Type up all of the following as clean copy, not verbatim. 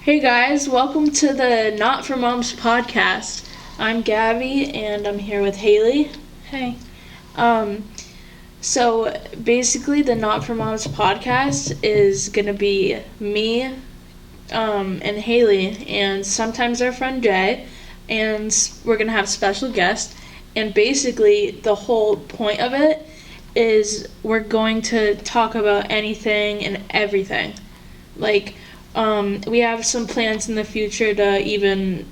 Hey guys, welcome to the Not for Moms podcast. I'm Gabby and I'm here with Haley. Hey. So basically the Not for Moms podcast is gonna be me, and Haley, and sometimes our friend Jay, and we're gonna have special guests. And basically the whole point of it is we're going to talk about anything and everything. Like, we have some plans in the future to even,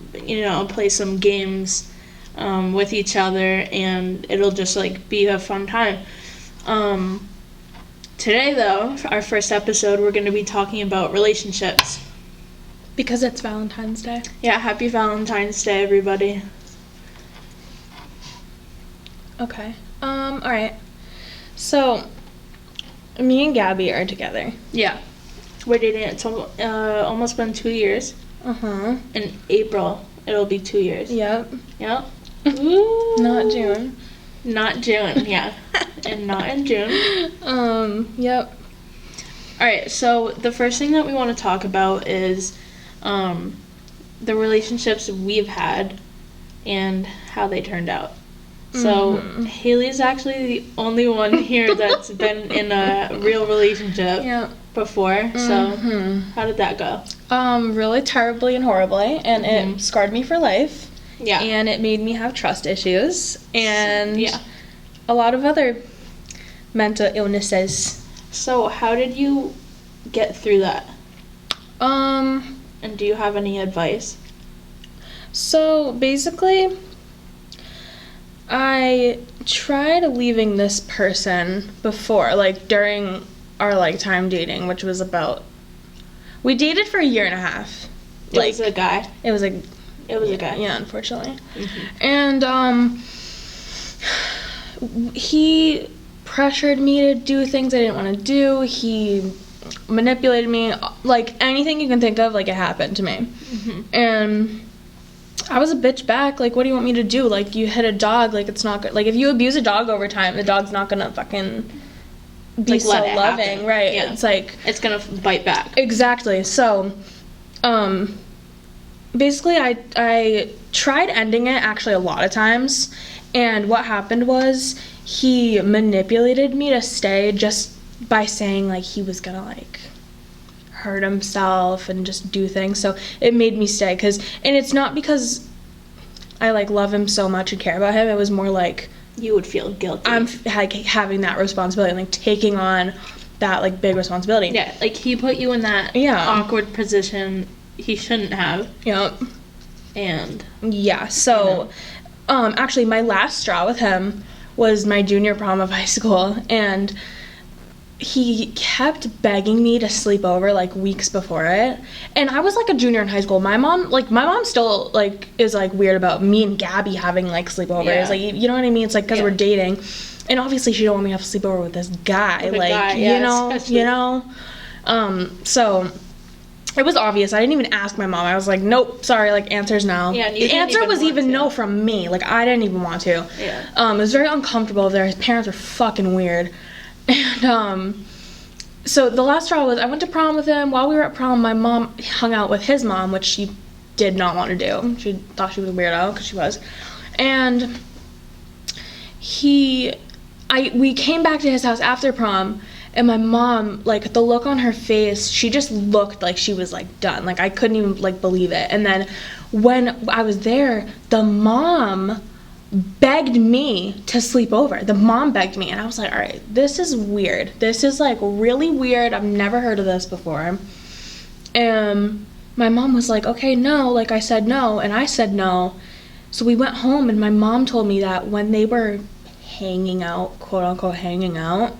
play some games with each other, and it'll just, be a fun time. Today, though, for our first episode, we're going to be talking about relationships. Because it's Valentine's Day. Yeah, happy Valentine's Day, everybody. Okay. Alright. So, me and Gabby are together. Yeah. We're dating. It's almost been 2 years. Uh-huh. In April, it'll be 2 years. Yep. Yep. Ooh. Not June. Not June, yeah. And not in June. Yep. Alright, so the first thing that we want to talk about is the relationships we've had and how they turned out. So, Haley's actually the only one here that's been in a real relationship before. So, how did that go? Really terribly and horribly, and it scarred me for life. Yeah. And it made me have trust issues and a lot of other mental illnesses. So, how did you get through that? And do you have any advice? So, basically, I tried leaving this person before, during our, time dating, which was we dated for 1.5 years. It was a guy. It was a guy. Yeah, unfortunately. And, he pressured me to do things I didn't want to do. He manipulated me. Anything you can think of, it happened to me. And I was a bitch back. What do you want me to do? You hit a dog, it's not good. If you abuse a dog over time, the dog's not gonna fucking be so loving, happen. Right? Yeah. It's gonna bite back. Exactly. So, basically, I tried ending it actually a lot of times, and what happened was he manipulated me to stay just by saying he was gonna hurt himself and just do things. So it made me stay, and it's not because I love him so much and care about him. It was more you would feel guilty. I'm having that responsibility, taking on that big responsibility. Yeah, he put you in that awkward position he shouldn't have. Yep. And yeah, so actually my last straw with him was my junior prom of high school, and he kept begging me to sleep over weeks before it, and I was a junior in high school. My mom still is weird about me and Gabby having sleepovers. You know what I mean? It's because we're dating, and obviously she don't want me to have a sleepover with this guy. So it was obvious. I didn't even ask my mom. I was nope, sorry, answer's no. Yeah, the answer was even no from me. I didn't even want to. Yeah. It was very uncomfortable there. His parents were fucking weird. And, so the last straw was I went to prom with him. While we were at prom, my mom hung out with his mom, which she did not want to do. She thought she was a weirdo, because she was. And we came back to his house after prom, and my mom, the look on her face, she just looked like she was, done. I couldn't even, believe it. And then when I was there, the mom begged me to sleep over. The mom begged me, and I was all right, this is weird. This is really weird. I've never heard of this before. And my mom was okay, no. I said no, and I said no. So we went home, and my mom told me that when they were hanging out, quote unquote hanging out,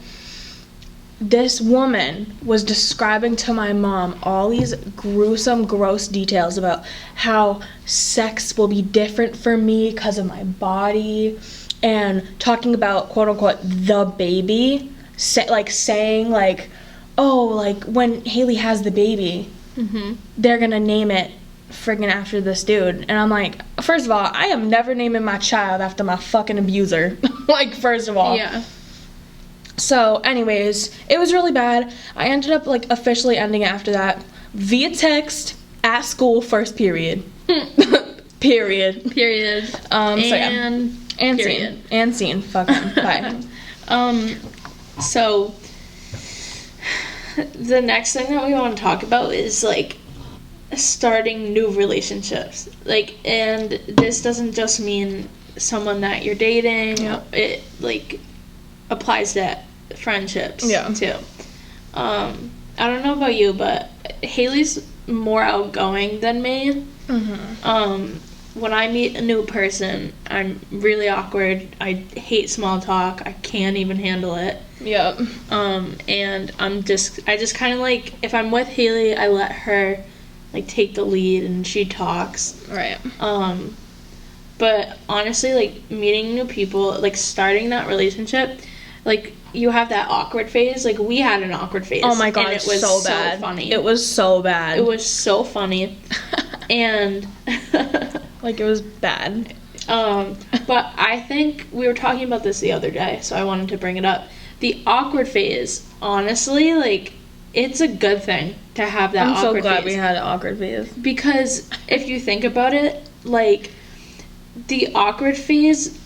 this woman was describing to my mom all these gruesome, gross details about how sex will be different for me because of my body, and talking about, quote unquote, the baby, saying when Haley has the baby, they're gonna name it friggin' after this dude. And I'm first of all, I am never naming my child after my fucking abuser. First of all. Yeah. So, anyways, it was really bad. I ended up, officially ending it after that via text, at school first period. Period. So yeah. And period. scene. And scene. Fuck him. Bye. So the next thing that we want to talk about is like starting new relationships. Like, and this doesn't just mean someone that you're dating. Yeah. It like applies to friendships too. I don't know about you, but Haley's more outgoing than me. When I meet a new person, I'm really awkward. I hate small talk. I can't even handle it. Yep. And I just kind of like, if I'm with Haley, I let her like take the lead and she talks. Right. But honestly, like meeting new people, like starting that relationship, like you have that awkward phase. Like we had an awkward phase. Oh my god, and it was so bad. Funny. It was so bad. It was so funny. And like it was bad. But I think we were talking about this the other day, so I wanted to bring it up. The awkward phase, honestly, like it's a good thing to have that awkward phase. I'm so glad we had an awkward phase. Because if you think about it, like the awkward phase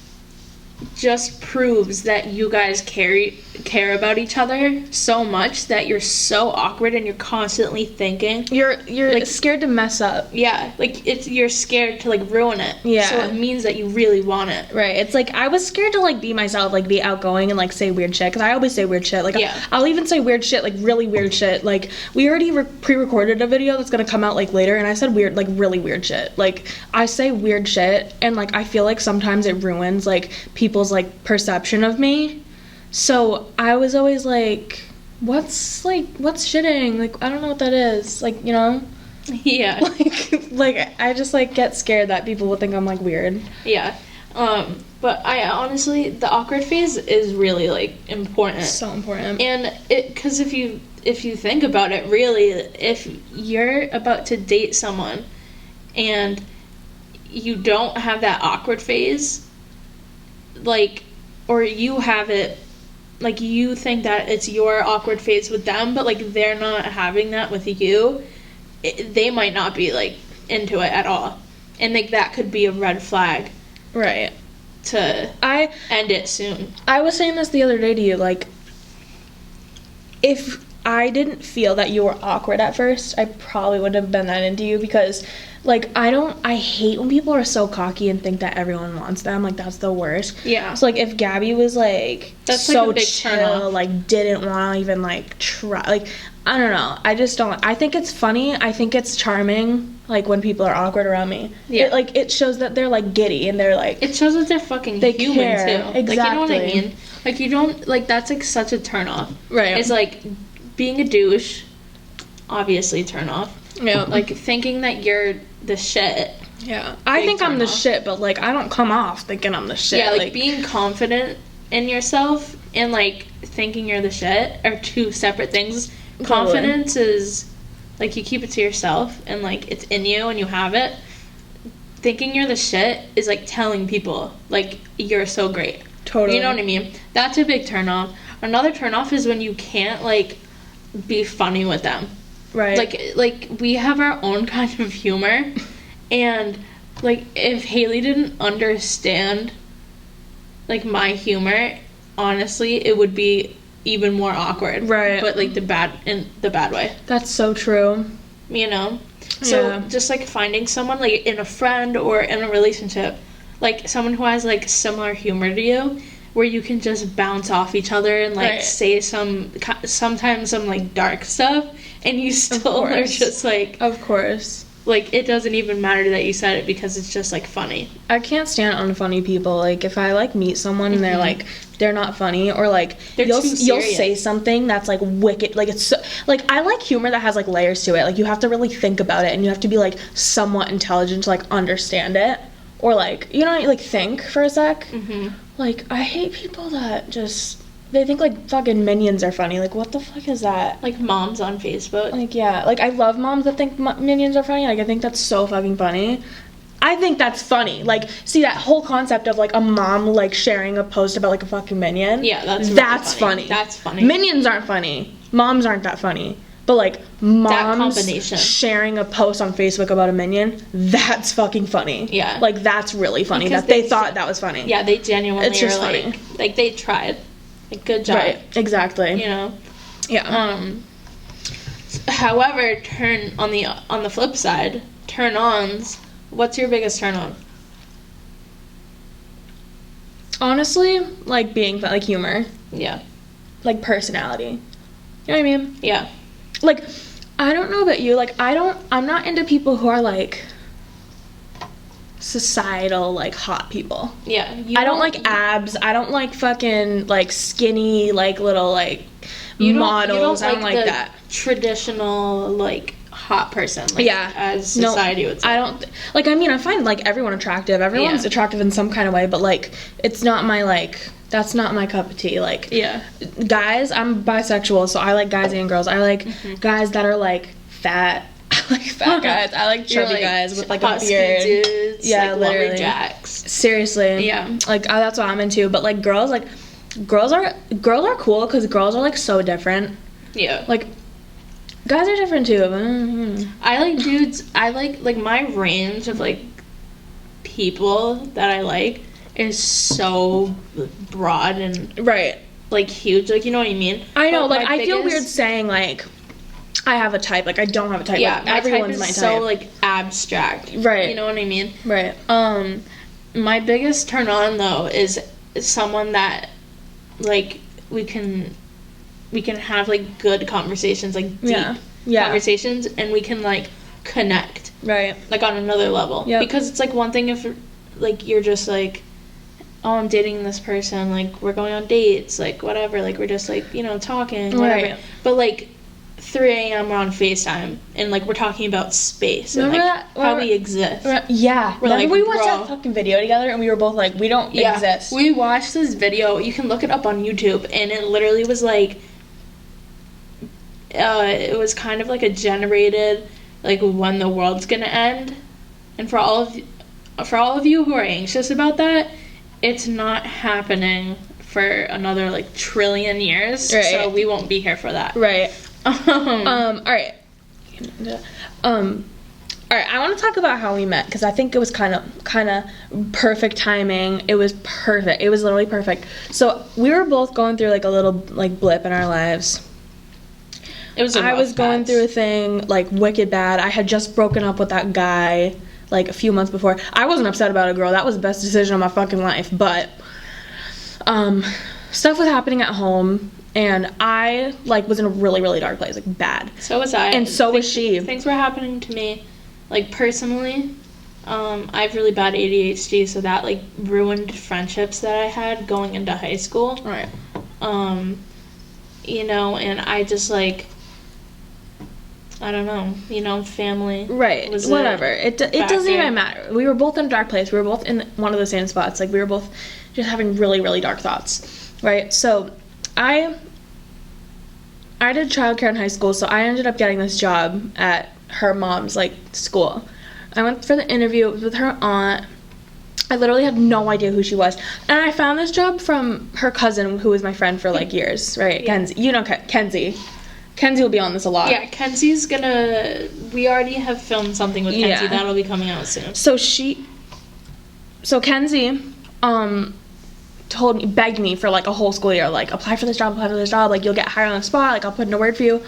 just proves that you guys care about each other so much that you're so awkward and you're constantly thinking. You're like scared to mess up. Yeah, like you're scared to like ruin it. Yeah. So it means that you really want it. Right. It's like I was scared to like be myself, like be outgoing and like say weird shit, because I always say weird shit. Like I'll even say weird shit, like really weird shit. Like we already pre-recorded a video that's gonna come out like later, and I said weird, like really weird shit. Like I say weird shit, and like I feel like sometimes it ruins like people's like perception of me. So I was always like, what's shitting? Like, I don't know what that is. Like, you know? Yeah. Like I just, like, get scared that people will think I'm, like, weird. Yeah. But I honestly, the awkward phase is really, like, important. So important. And because if you think about it, really, if you're about to date someone and you don't have that awkward phase, like, or you have it, like, you think that it's your awkward phase with them, but, like, they're not having that with you, they might not be, like, into it at all. And, like, that could be a red flag. Right. To end it soon. I was saying this the other day to you, like, if I didn't feel that you were awkward at first, I probably wouldn't have been that into you, because like I hate when people are so cocky and think that everyone wants them. Like that's the worst. Yeah. So like if Gabby was like that's so like a big chill, like didn't want to even like try, like I don't know. I just don't. I think it's funny. I think it's charming. Like when people are awkward around me. Yeah. It shows that they're like giddy and they're like. It shows that they're fucking human care. too. Exactly. Like you know what I mean? Like you don't like that's like such a turn off. Right. It's like being a douche. Obviously turn off. Yeah. Like thinking that you're the shit. Yeah. I think I'm the shit, but like I don't come off thinking I'm the shit. Yeah, like being confident in yourself and like thinking you're the shit are two separate things. Totally. Confidence is like you keep it to yourself and like it's in you and you have it. Thinking you're the shit is like telling people like you're so great. Totally. You know what I mean? That's a big turn off. Another turn off is when you can't like be funny with them. Right. Like we have our own kind of humor, and like if Haley didn't understand like my humor, honestly, it would be even more awkward. Right. But like in the bad way. That's so true. You know? So just like finding someone like in a friend or in a relationship, like someone who has like similar humor to you, where you can just bounce off each other and like say sometimes some like dark stuff, and you still are just like, of course, like it doesn't even matter that you said it because it's just like funny. I can't stand unfunny people. Like if I like meet someone and they're like they're not funny, or like you'll say something that's like wicked, like it's so, like I like humor that has like layers to it. Like you have to really think about it and you have to be like somewhat intelligent to like understand it, or like you know like think for a sec. Like, I hate people that just, they think, like, fucking Minions are funny. Like, what the fuck is that? Like, moms on Facebook. Like, yeah. Like, I love moms that think Minions are funny. Like, I think that's so fucking funny. I think that's funny. Like, see, that whole concept of, like, a mom, like, sharing a post about, like, a fucking Minion. Yeah, that's really funny. That's funny. Minions aren't funny. Moms aren't that funny. But like moms combination. sharing a post on Facebook about a minion, that's fucking funny. Yeah. Like that's really funny Because that they thought that was funny. Yeah, they genuinely It's just are funny. like they tried. Like, good job. Right. Exactly. You know. Yeah. However, on the flip side, turn-ons. What's your biggest turn-on? Honestly, like being like humor, Yeah. like personality. You know what I mean? Yeah. Like, I don't know about you. Like, I'm not into people who are like societal, like hot people. Yeah. I don't like abs. I don't like fucking like skinny, like little like models. I don't like the that. Traditional like hot person. Like, Yeah. As society would say. I don't like. I mean, I find like everyone attractive. Everyone's attractive in some kind of way, but like, it's not my like. That's not my cup of tea. Like, Yeah. guys, I'm bisexual, so I like guys and girls. I like guys that are like fat. I like fat guys. I like chubby like, with like hot a beard. skinny dudes, Yeah, like literally. lumberjacks. Seriously. Yeah. Like that's what I'm into. But like girls are cool because girls are like so different. Yeah. Like guys are different too. But, I like dudes. I like my range of like people that I like is so broad and right. like huge. Like, you know what I mean? I know. But Like my I feel weird biggest- saying like I have a type. Like I don't have a type. Yeah, like, my everyone's type is my type. so like abstract. Right. You know what I mean? Right. My biggest turn on though is someone that like we can have like good conversations, like deep conversations, and we can like connect Right. like on another level. Yep. Because it's like one thing if like you're just like, oh, I'm dating this person, like we're going on dates, like whatever, like we're just like, you know, talking, whatever. Right. But like 3 a.m. we're on FaceTime and like we're talking about space and Remember like that? how we exist. Yeah. We're Remember like, we watched bro. that fucking video together and we were both like, we don't exist. We watched this video. You can look it up on YouTube, and it literally was like, it was kind of like a generated, like when the world's gonna end, and for all of you who are anxious about that, it's not happening for another like trillion years. Right. So we won't be here for that. Right. All right. All right, I want to talk about how we met because I think it was kind of perfect timing. It was perfect. It was literally perfect. So we were both going through like a little like blip in our lives. It was. I was going through a thing like wicked bad. I had just broken up with that guy like a few months before. I wasn't upset about a girl. That was the best decision of my fucking life. But stuff was happening at home. And I, like, was in a really, really dark place, like, bad. So was I. And so was she. Things were happening to me, like, personally. I have really bad ADHD, so that, like, ruined friendships that I had going into high school. Right. You know, and I just, like, I don't know, you know, family. Right. Was whatever. It doesn't even matter. We were both in a dark place. We were both in one of the same spots. Like, we were both just having really, really dark thoughts. Right? So, I did childcare in high school, so I ended up getting this job at her mom's, like, school. I went for the interview. It was with her aunt. I literally had no idea who she was. And I found this job from her cousin, who was my friend for, like, years, right? Yeah. Kenzie. You know Kenzie. Kenzie will be on this a lot. Yeah, Kenzie's gonna... We already have filmed something with Kenzie. Yeah. That'll be coming out soon. So Kenzie, begged me for like a whole school year, like apply for this job, like you'll get hired on the spot, like I'll put in a word for you.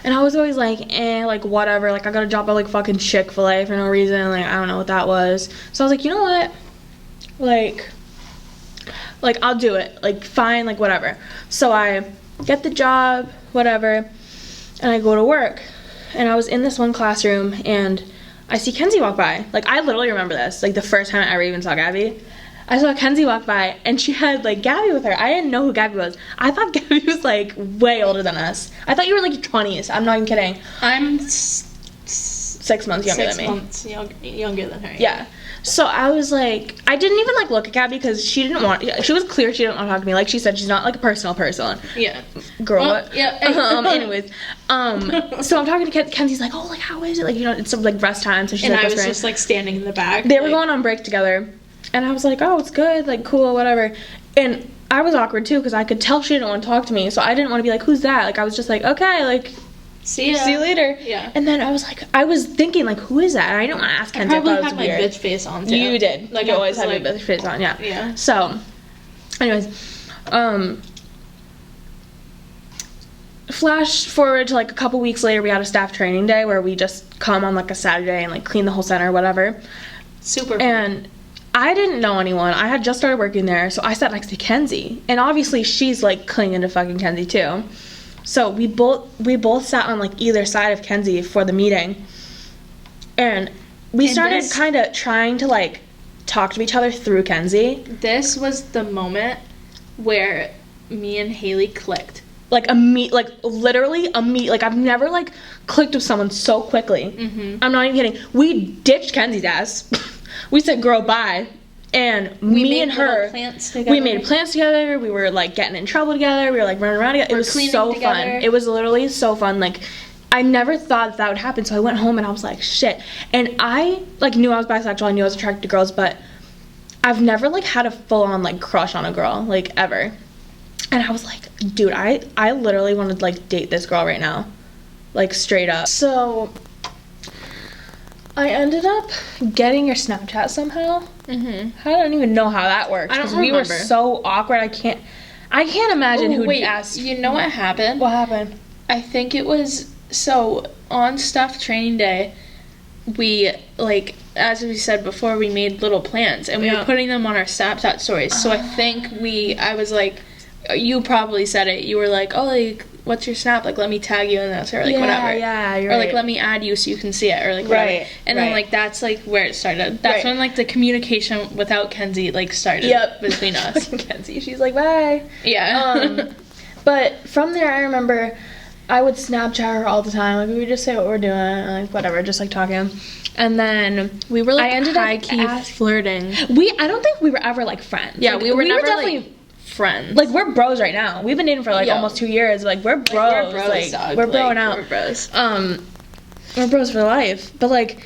And I was always like, like whatever, like I got a job at like fucking Chick-fil-A for no reason, like I don't know what that was. So I was like, you know what, like I'll do it, like fine, like whatever. So I get the job, whatever, and I go to work, and I was in this one classroom and I see Kenzie walk by. Like I literally remember this, like the first time I ever even saw Gabby. I saw Kenzie walk by, and she had, like, Gabby with her. I didn't know who Gabby was. I thought Gabby was, like, way older than us. I thought you were, like, 20s. I'm not even kidding. I'm 6 months younger than me. 6 months younger than her. Yeah. So I was, like, I didn't even, like, look at Gabby because she didn't want, she was clear she didn't want to talk to me. Like she said, she's not, like, a personal person. Yeah. Girl, well, what? Yeah. Anyways, so I'm talking to Kenzie's like, oh, like, how is it? Like, you know, it's some, like, rest time, so she's and like, I was just, like, standing in the back. They were going on break together. And I was like, oh, it's good, like, cool, whatever. And I was awkward, too, because I could tell she didn't want to talk to me. So I didn't want to be like, who's that? Like, I was just like, okay, like, See ya. See you later. Yeah. And then I was thinking, like, who is that? And I didn't want to ask Kenzie. I probably I thought had it my was weird. bitch face on, too. You did. Like, you I always was have like, your bitch face on, yeah. Yeah. So, anyways, flash forward to, like, a couple weeks later, we had a staff training day where we just come on, like, a Saturday and, like, clean the whole center or whatever. Super fun. And I didn't know anyone. I had just started working there, so I sat next to Kenzie. And obviously, she's, like, clinging to fucking Kenzie, too. So we both sat on, like, either side of Kenzie for the meeting. And we started kind of trying to, like, talk to each other through Kenzie. This was the moment where me and Haley clicked. Like, literally, like, I've never, like, clicked with someone so quickly. Mm-hmm. I'm not even kidding. We ditched Kenzie's ass. We said, girl, bye. And me and her, we made plans together. We were, like, getting in trouble together. We were, like, running around together. It was so fun. It was literally so fun. Like, I never thought that would happen. So I went home and I was like, shit. And I, like, knew I was bisexual. I knew I was attracted to girls. But I've never, like, had a full-on, like, crush on a girl, like, ever. And I was like, dude, I literally want to, like, date this girl right now. Like, straight up. So I ended up getting your Snapchat somehow. Mm-hmm. I don't even know how that works. I don't remember. We were so awkward. I can't imagine who'd ask. You know what happened? What happened? I think it was, so on staff training day, we, like, as we said before, we made little plans. And we were putting them on our Snapchat stories. So I think I was like, you probably said it. You were like, oh, like, what's your Snap? Like, let me tag you in this, or, like, whatever. Yeah, you're or, right. like, let me add you so you can see it, or, like, whatever. Right, and then, like, that's, like, where it started. That's when, like, the communication without Kenzie, like, started between us. Kenzie, she's like, bye. Yeah. But from there, I remember I would Snapchat her all the time. Like, we would just say what we're doing, and, like, whatever, just, like, talking. And then we were, like, I ended high-key flirting. I don't think we were ever, like, friends. Yeah, like, we were never, definitely, like, friends. Like, we're bros right now. We've been dating for, like, almost 2 years. Like, we're bros. Like, we're bros, like, dog. we're broing like, out. We're bros. We're bros for life. But, like,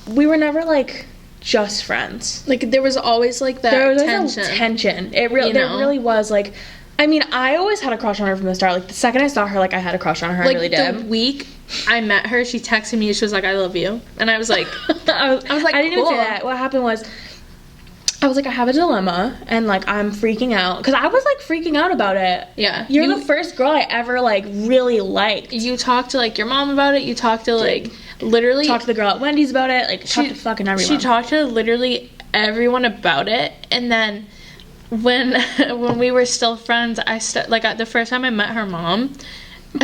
we were never, like, just friends. Like, there was always, like, that there was tension. Tension. There really was, like, I mean, I always had a crush on her from the start. Like, the second I saw her, like, I had a crush on her. Like, I really did. the week I met her, she texted me, she was like, I love you. And I was like, I was like, I didn't even say that. What happened was, I was like, I have a dilemma, and, like, I'm freaking out. Because I was, like, freaking out about it. Yeah. You're the first girl I ever, like, really liked. You talked to, like, your mom about it. You talked to, like, literally. Talked to the girl at Wendy's about it. Like, talked to fucking everyone. She talked to literally everyone about it. And then when we were still friends, the first time I met her mom,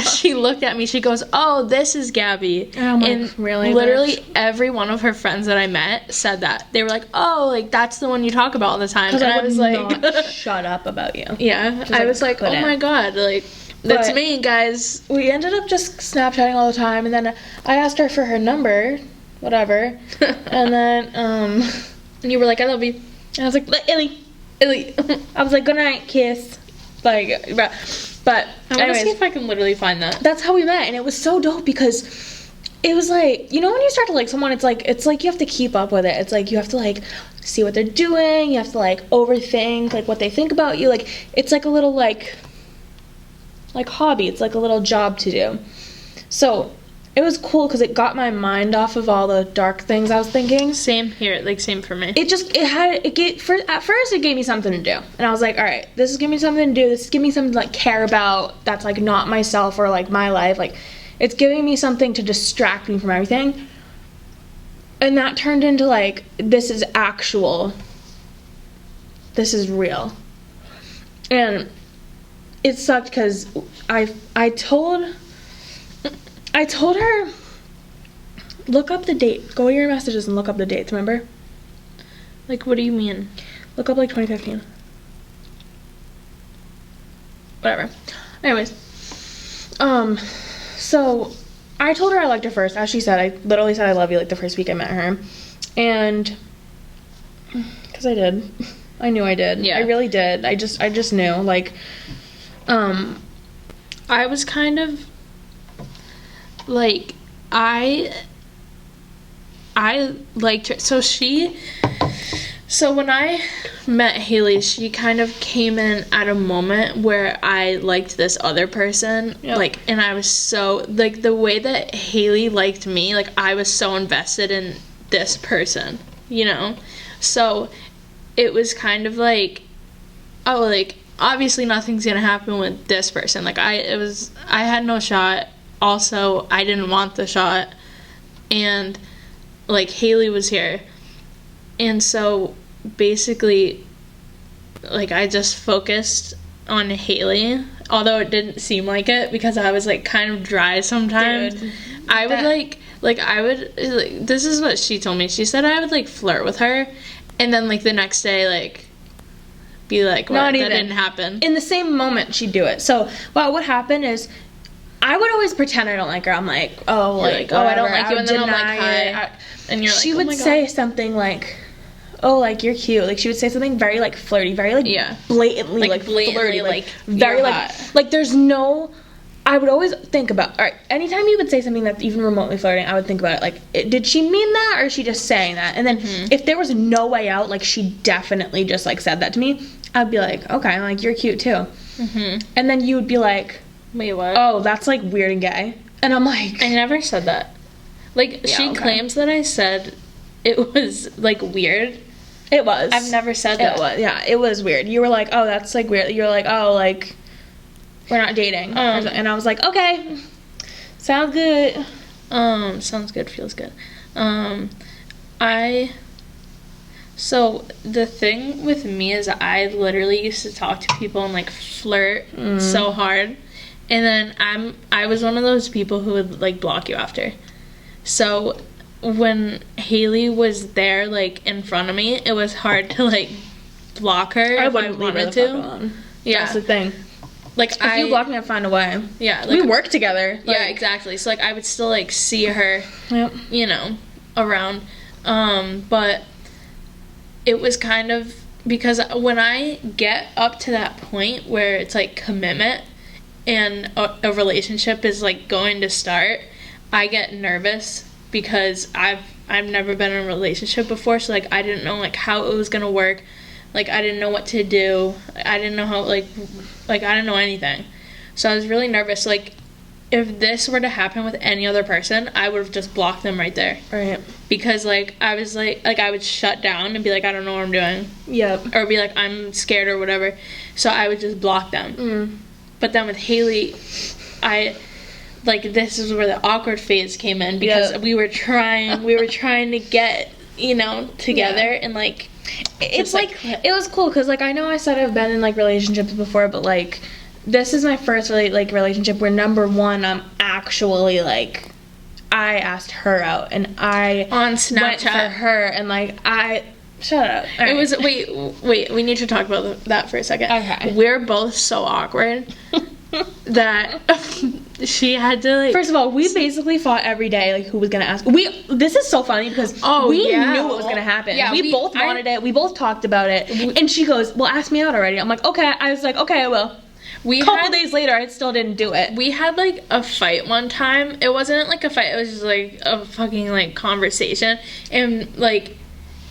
she looked at me, she goes, oh, this is Gabby. And I'm like, really? Literally every one of her friends that I met said that. They were like, oh, like, that's the one you talk about all the time. And I was like, not shut up about you. Yeah. I was like, oh my God, like, that's me, guys. We ended up just Snapchatting all the time, and then I asked her for her number, whatever. And then, and you were like, I love you. And I was like, Illy. I was like, good night, kiss. Like, but I want to see if I can literally find that. That's how we met, and it was so dope because it was like, you know, when you start to like someone, it's like you have to keep up with it. It's like you have to like see what they're doing. You have to like overthink like what they think about you. Like, it's like a little like hobby. It's like a little job to do. So it was cool because it got my mind off of all the dark things I was thinking. Same here, like, same for me. At first it gave me something to do. And I was like, all right, this is giving me something to do. This is giving me something to, like, care about that's, like, not myself or, like, my life. Like, it's giving me something to distract me from everything. And that turned into, like, this is real. And it sucked because I told her, look up the date. Go to your messages and look up the dates, remember? Like, what do you mean? Look up, like, 2015. Whatever. Anyways. So, I told her I liked her first. As she said, I literally said I love you, like, the first week I met her. And, because I did. I knew I did. Yeah. I really did. I just knew. Like, I was kind of... like, I liked her. So she, So when I met Haley, she kind of came in at a moment where I liked this other person. Yep. Like, and I was so, like, the way that Haley liked me, like, I was so invested in this person, you know? So it was kind of like, oh, like, obviously nothing's gonna happen with this person. Like, I had no shot. Also, I didn't want the shot. And, like, Haley was here. And so, basically, like, I just focused on Haley, although it didn't seem like it, because I was, like, kind of dry sometimes. Dude, I would, this is what she told me. She said I would, like, flirt with her, and then, like, the next day, like, be like, what, that didn't happen. In the same moment, she'd do it. So, what would happen is, I would always pretend I don't like her. I'm like, oh, like, oh, I don't like you, and and then I'm like, hi. And you're like, she would say something like, oh, like, you're cute. Like, she would say something very, like, flirty, very, like, blatantly, like flirty, like very, like, there's no, I would always think about, all right, anytime you would say something that's even remotely flirting, I would think about it, like, did she mean that, or is she just saying that? And then, if there was no way out, like, she definitely just, like, said that to me, I'd be like, okay, like, you're cute, too. And then you would be like, wait, what? Oh, that's, like, weird and gay. And I'm like, I never said that. Like, she claims that I said it was, like, weird. It was. I've never said that. It was, yeah, it was weird. You were like, oh, that's, like, weird. You're like, oh, like, we're not dating. And I was like, okay, sounds good. Sounds good, feels good. So, the thing with me is I literally used to talk to people and, like, flirt so hard. And then I was one of those people who would, like, block you after. So, when Haley was there, like, in front of me, it was hard to, like, block her if I wanted to. Yeah. That's the thing. Like, if you block me, I'd find a way. Yeah. Like, we work together. Like, yeah, exactly. So, like, I would still, like, see her, you know, around. But it was kind of, because when I get up to that point where it's, like, commitment and a relationship is, like, going to start, I get nervous because I've never been in a relationship before, so, like, I didn't know, like, how it was gonna work. Like, I didn't know what to do. I didn't know how, like, I didn't know anything. So I was really nervous. Like, if this were to happen with any other person, I would have just blocked them right there. Right. Because, like, I was, like, I would shut down and be like, I don't know what I'm doing. Yep. Or be like, I'm scared or whatever. So I would just block them. But then with Haley, this is where the awkward phase came in, because we were trying to get, you know, together, and, like, it's like it was cool, because, like, I know I said I've been in, like, relationships before, but, like, this is my first, relationship where, number one, I'm actually, like, I asked her out, and I on Snapchat went for her, and, like, shut up. All right. It was, wait, we need to talk about that for a second. Okay. We're both so awkward that she had to, like... First of all, we basically fought every day, like, who was gonna ask. This is so funny, because we knew what was gonna happen. Yeah, we both wanted it. We both talked about it. And she goes, well, ask me out already. I'm like, okay. I was like, okay, I will. A couple days later, I still didn't do it. We had, like, a fight one time. It wasn't, like, a fight. It was just, like, a fucking, like, conversation. And, like,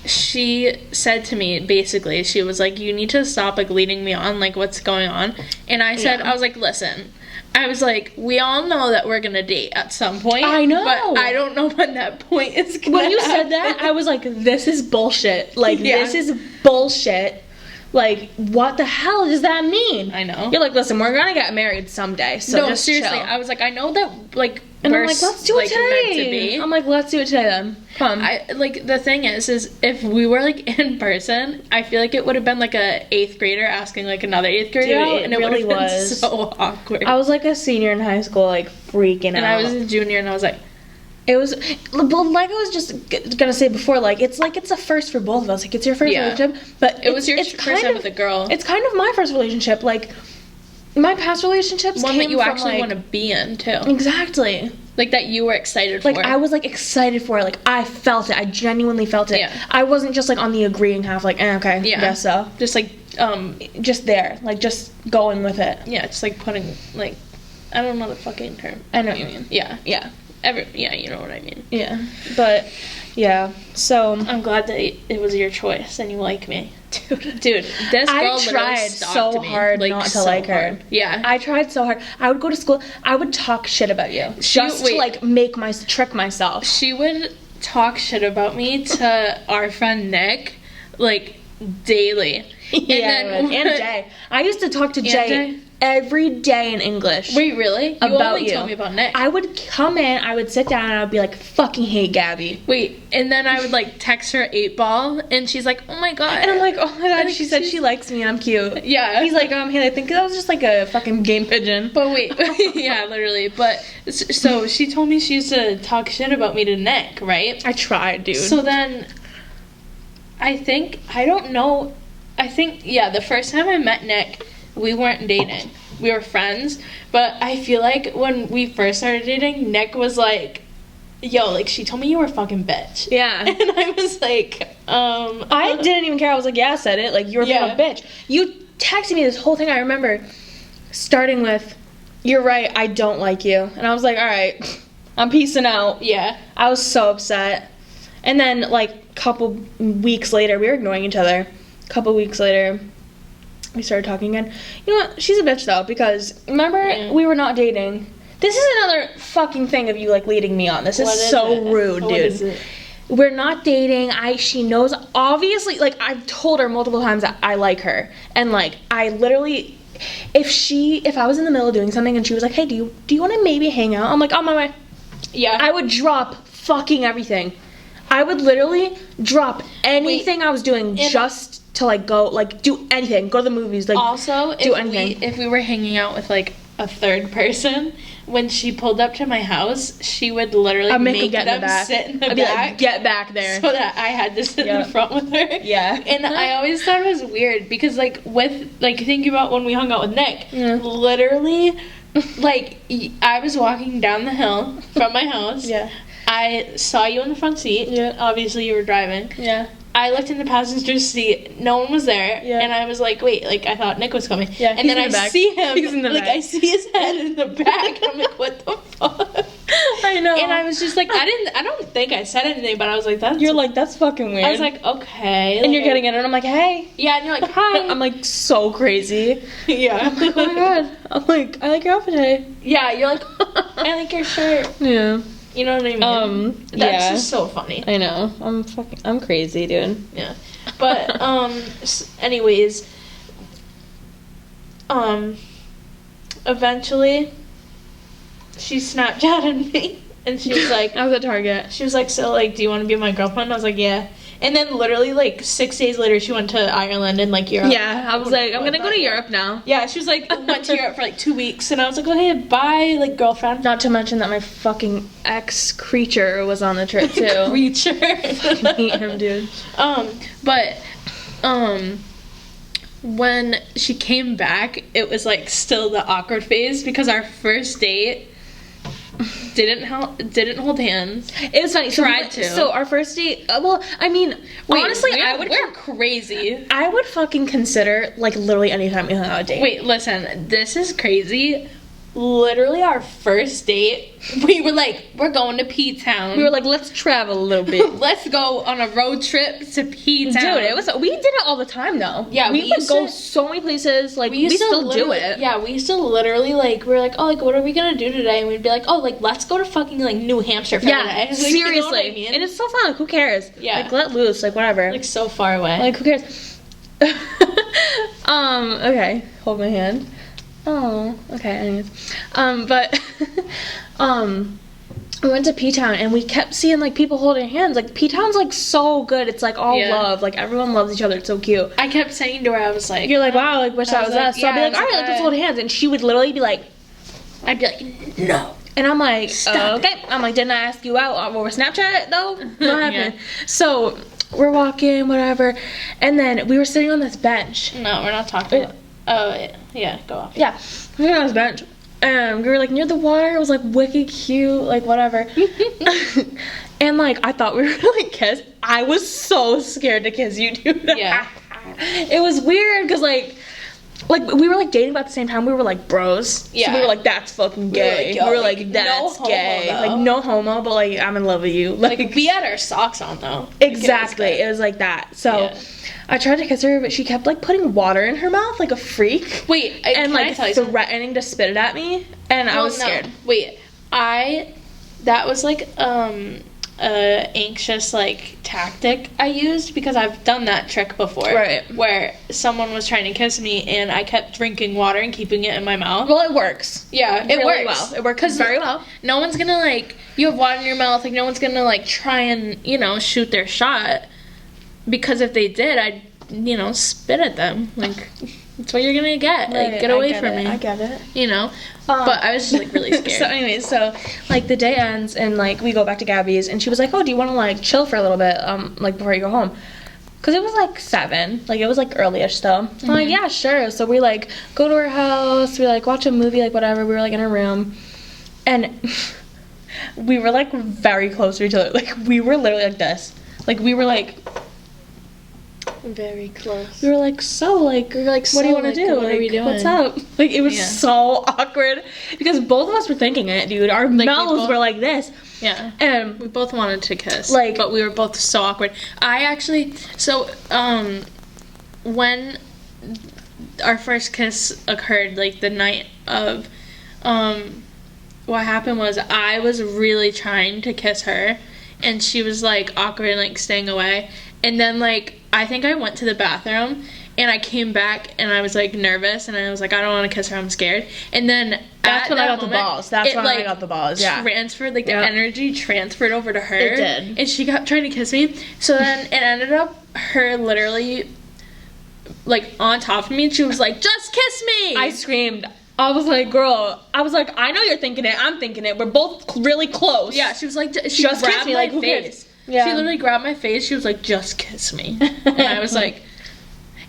she said to me, basically, she was like, you need to stop, like, leading me on, like, what's going on. And I said, I was like, listen, I was like, we all know that we're gonna date at some point. I know. But I don't know when that point is gonna When you said that, I was like, this is bullshit. Like, this is bullshit. Like, what the hell does that mean? I know. You're like, listen, we're gonna get married someday, so no, just seriously, chill. I was like, I know that, like, and we're, I'm like, let's do it today. meant to be. I'm like, let's do it today then. Come. Like, the thing is if we were, like, in person, I feel like it would have been, like, a 8th grader asking, like, another 8th grader out, and it really would have been so awkward. I was, like, a senior in high school, like, freaking out. And I was a junior, and I was like... It was, well, like I was just gonna say before, like, it's a first for both of us. Like, it's your first relationship, but it was your first time with a girl. It's kind of my first relationship. Like, my past relationships one came that you from, actually like, want to be in, too. Exactly. Like, that you were excited for. Like, I was, like, excited for it. Like, I felt it. I genuinely felt it. Yeah. I wasn't just, like, on the agreeing half, like, okay, guess so. Just, like, just there. Like, just going with it. Yeah, just, like, putting, like, I don't know the fucking term. I know what you mean. Yeah. Yeah. Yeah, you know what I mean. Yeah, but yeah. So I'm glad that it was your choice and you like me, dude. This girl I tried so hard not to like her. Yeah, I tried so hard. I would go to school. I would talk shit about you to like trick myself. She would talk shit about me to our friend Nick, like daily. Yeah, and Jay. I used to talk to Jay every day in English. Wait, really? You only told me about Nick. I would come in, I would sit down, and I would be like, fucking hate Gabby. Wait, and then I would like text her 8-ball, and she's like, oh my god. And I'm like, oh my god, she said she likes me and I'm cute. Yeah. He's like, hey, I think that was just like a fucking game pigeon. But wait, yeah, literally. But so she told me she used to talk shit about me to Nick, right? I tried, dude. So then the first time I met Nick, we weren't dating. We were friends, but I feel like when we first started dating, Nick was like, yo, like, she told me you were a fucking bitch. Yeah. And I was like, I didn't even care. I was like, yeah, I said it. Like, you're a fucking bitch. You texted me this whole thing, I remember, starting with, you're right, I don't like you. And I was like, all right, I'm peacing out. Yeah. I was so upset. And then, like, a couple weeks later, we were ignoring each other. A couple weeks later, we started talking again. You know what? She's a bitch, though, because remember, we were not dating. This is another fucking thing of you, like, leading me on. This is so rude, dude. What is it? We're not dating. She knows, obviously, like, I've told her multiple times that I like her. And, like, I literally, if I was in the middle of doing something and she was like, hey, do you want to maybe hang out? I'm like, on my way. Yeah. I would drop fucking everything. I would literally drop anything I was doing just to, like, go, like, do anything. Go to the movies, like, also, do anything. If we were hanging out with, like, a third person, when she pulled up to my house, she would literally make them sit in the I'd back. Be like, get back there. So that I had to sit in the front with her. Yeah. And I always thought it was weird because, like, thinking about when we hung out with Nick, literally, like, I was walking down the hill from my house. Yeah. I saw you in the front seat. Yeah. Obviously, you were driving. Yeah. I looked in the passenger seat. No one was there. Yeah. And I was like, wait, like, I thought Nick was coming. Yeah. And then I see him. He's in the back. I see his head in the back. I'm like, what the fuck? I know. And I was just like, I don't think I said anything, but I was like, that's fucking weird. I was like, okay. And you're getting in, and I'm like, hey. Yeah, and you're like, hi. I'm like, so crazy. Yeah. I'm like, oh my god. I'm like, I like your outfit today. Yeah, you're like, I like your shirt. Yeah. You know what I mean? That's just so funny. I know. I'm crazy, dude. Yeah. But, anyways, eventually, she Snapchatted me, and she was like... I was at Target. She was like, so, like, do you want to be my girlfriend? I was like, yeah. And then literally, like, 6 days later, she went to Ireland and, like, Europe. Yeah, I was like, I'm gonna go to Europe now. Yeah, she was like, went to Europe for, like, 2 weeks, and I was like, okay, bye, like, girlfriend. Not to mention that my fucking ex-creature was on the trip, too. Creature. Fucking hate him, dude. When she came back, it was, like, still the awkward phase, because our first date... didn't hold hands. It was funny. So our first date. Honestly, we're crazy. I would fucking consider, like, literally anytime we hung out a date. Wait, listen. This is crazy. Literally, our first date, we were like, we're going to P-town. We were like, let's travel a little bit. Let's go on a road trip to P-town. Dude, we did it all the time, though. Yeah, we would go so many places. Like, we still do it. Yeah, we used to literally, like, we were like, oh, like, what are we gonna do today? And we'd be like, oh, like, let's go to fucking, like, New Hampshire for today. Like, seriously. You know what I mean? And it's so fun. Like, who cares? Yeah. Like, let loose. Like, whatever. Like, so far away. Like, who cares? Okay. Hold my hand. Oh, okay, anyways. We went to P-town, and we kept seeing, like, people holding hands. Like, P-town's, like, so good. It's, like, all love. Like, everyone loves each other. It's so cute. I kept saying to her, I was like... You're like, wow, like, wish that was us. So I'd be like, all right, like, let's hold hands. And she would literally be like... I'd be like, no. And I'm like, okay. I'm like, didn't I ask you out over Snapchat, though? What happened? So, we're walking, whatever. And then we were sitting on this bench. No, we're not talking about... Oh, yeah, go off. Yeah, we were on this bench. We were, like, near the water. It was, like, wicked cute, like, whatever. And, like, I thought we were gonna, like, kiss. I was so scared to kiss you, dude. Yeah. It was weird, because, like, like, we were, like, dating about the same time. We were, like, bros. Yeah. So we were, like, that's fucking gay. We We were like, that's no gay. homo, though. Like, no homo, but, like, I'm in love with you. Like, we had our socks on, though. Exactly. It was like that. So, Yeah. I tried to kiss her, but she kept, like, putting water in her mouth like a freak. Wait, And, like, threatening to spit it at me. And I was scared. Wait, that was, like, anxious, like, tactic I used, because I've done that trick before. Right. Where someone was trying to kiss me, and I kept drinking water and keeping it in my mouth. Well, it works. Yeah, it really works. well. It works very well. No one's gonna, like, you have water in your mouth, like, no one's gonna, like, try and, you know, shoot their shot. Because if they did, I'd, you know, spit at them. Like, that's what you're gonna get. Right, like, get away from it. me. I get it. You know? But I was just, like, really scared. So anyways, so, like, the day ends, and, like, we go back to Gabby's, and she was like, oh, do you want to, like, chill for a little bit, like, before you go home? Because it was, like, 7. Like, it was, like, early-ish still. I'm like, yeah, sure. So we, like, go to her house, we, like, watch a movie, like, whatever. We were, like, in her room. And we were, like, very close to each other. Like, we were literally like this. Like, we were, like... Very close. We were like, so, like, We were like, what do you want like, to do? what are we Like, doing? what's up? Like, it was Yeah. so awkward because both of us were thinking it, dude. Our Like, we mouths both- were like this. Yeah. And We both wanted to kiss. Like- but we were both so awkward. I actually, so, when our first kiss occurred, like, the night of, what happened was I was really trying to kiss her, and she was, like, awkward and, like, staying away. And then, like, I think I went to the bathroom, and I came back, and I was, like, nervous, and I was like, I don't want to kiss her, I'm scared. And then that's at when I that got the moment, balls. That's it, when like, I got the balls, yeah. transferred, like, the Yep. energy transferred over to her. It did. And she kept trying to kiss me. So then it ended up her literally, like, on top of me, and she was like, just kiss me! I screamed. I was like, girl, I was like, I know you're thinking it, I'm thinking it. We're both really close. Yeah, she was like, she Just grabbed kiss me, my like, who cares? face. Yeah. She literally grabbed my face. She was like, just kiss me. And I was like,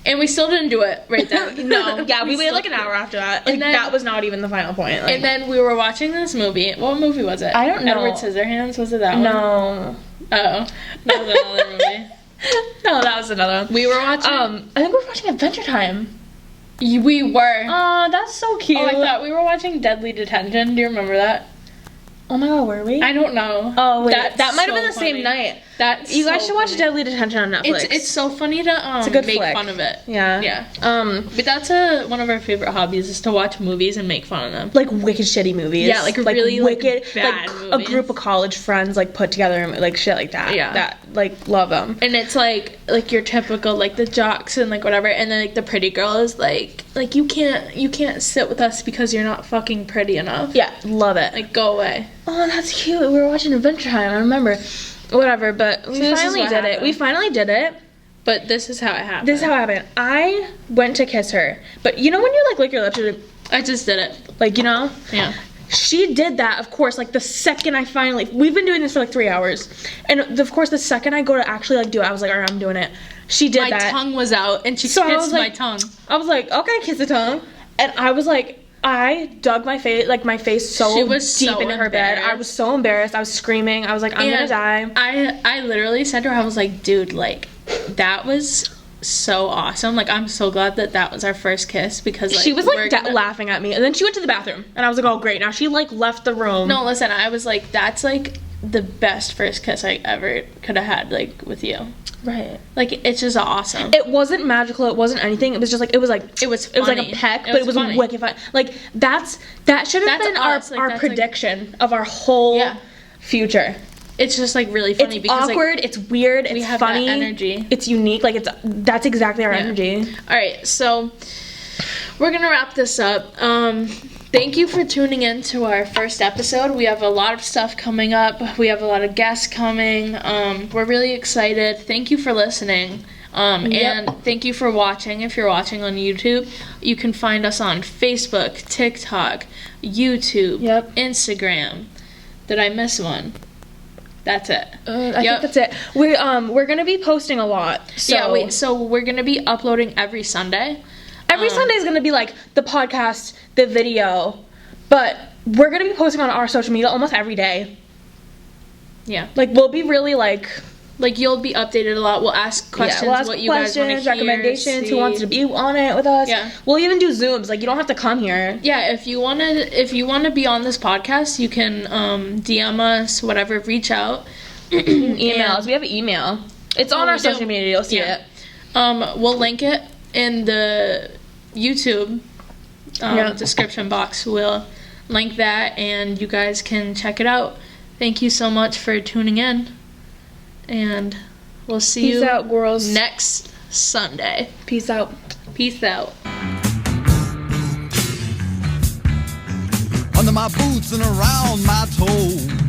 and we still didn't do it right then. No, yeah, we waited still like an hour after that. And Like, then- that was not even the final point. Like, And then we were watching this movie. What movie was it? I don't know. Edward Scissorhands? Was it that one? no. Oh. That was another movie. No, that was another one. We were watching. I think we were watching Adventure Time. We were. Oh, that's so cute. Oh, I thought we were watching Deadly Detention. Do you remember that? Oh my god, were we? I don't know. Oh wait, That's that might have so been the funny. same night. That's You guys so should watch funny. Deadly Detention on Netflix. It's so funny to a good make flick. fun of it. Yeah. Yeah. But But that's one of our favorite hobbies is to watch movies and make fun of them. like wicked shitty movies. Yeah, like really, like, wicked, bad like movies. a group of college friends like put together and like shit like that. Yeah. That like love them. And it's like your typical like the jocks and like whatever, and then like the pretty girl is like you can't sit with us because you're not fucking pretty enough. Yeah, love it. Like go away. Oh, that's cute. We were watching Adventure Time. I remember. Whatever, but we this is finally what did it. happened. We finally did it. But this is how it happened. This is how it happened. I went to kiss her, but you know when you like lick your lips, you're I just did it. like, you know. Yeah. She did that, of course, like the second I finally, we've been doing this for like 3 hours. And of course, the second I go to actually like do it, I was like, all right, I'm doing it. She did My that. tongue was out, and she So I kissed was my like- tongue. I was like, okay, kiss the tongue. And I was like, I dug my face, like my face so She was deep so into her bed. I embarrassed. was so embarrassed. I was screaming. I was like, I'm gonna die. I literally said to her, I was like, dude, like, that was so awesome. Like, I'm so glad that was our first kiss because, like, She was we're like gonna- laughing at me. And then she went to the bathroom. And I was like, oh, great. Now she like left the room. No, listen, I was like, that's like the best first kiss I ever could have had, like, with you. Right. Like, it's just awesome. It wasn't magical. It wasn't anything. It was just like it was like It was like funny. a peck, It but it was was funny. wicked fun. Like that should have That's been us. Like, our that's, like- prediction of our whole Yeah. future. It's just like really funny It's because awkward. like, it's weird. we It's have funny. that energy. It's unique. Like that's exactly our Yeah. energy. All right, so we're gonna wrap this up. Thank you for tuning in to our first episode. We have a lot of stuff coming up. We have a lot of guests coming. We're really excited. Thank you for listening. And thank you for watching. If you're watching on YouTube, you can find us on Facebook, TikTok, YouTube, Yep. Instagram. Did I miss one? That's it. I Yep. think that's it. We're gonna be posting a lot. So So we're gonna be uploading every Sunday. every Sunday is gonna be like the podcast, the video, but we're gonna be posting on our social media almost every day. Yeah. Like we'll be really like Like, you'll be updated a lot. We'll ask questions, we'll ask what you guys want to hear, recommendations, see. who wants to be on it with us. Yeah. We'll even do Zooms. Like, you don't have to come here. Yeah, if you wanna be on this podcast, you can DM us, whatever, reach out. Emails. We have an email. It's on our social media. You'll see it. We'll link it in the YouTube description box. We'll link that, and you guys can check it out. Thank you so much for tuning in, and we'll see you out, girls. next Sunday. Peace out. Peace out. Under my boots and around my toes.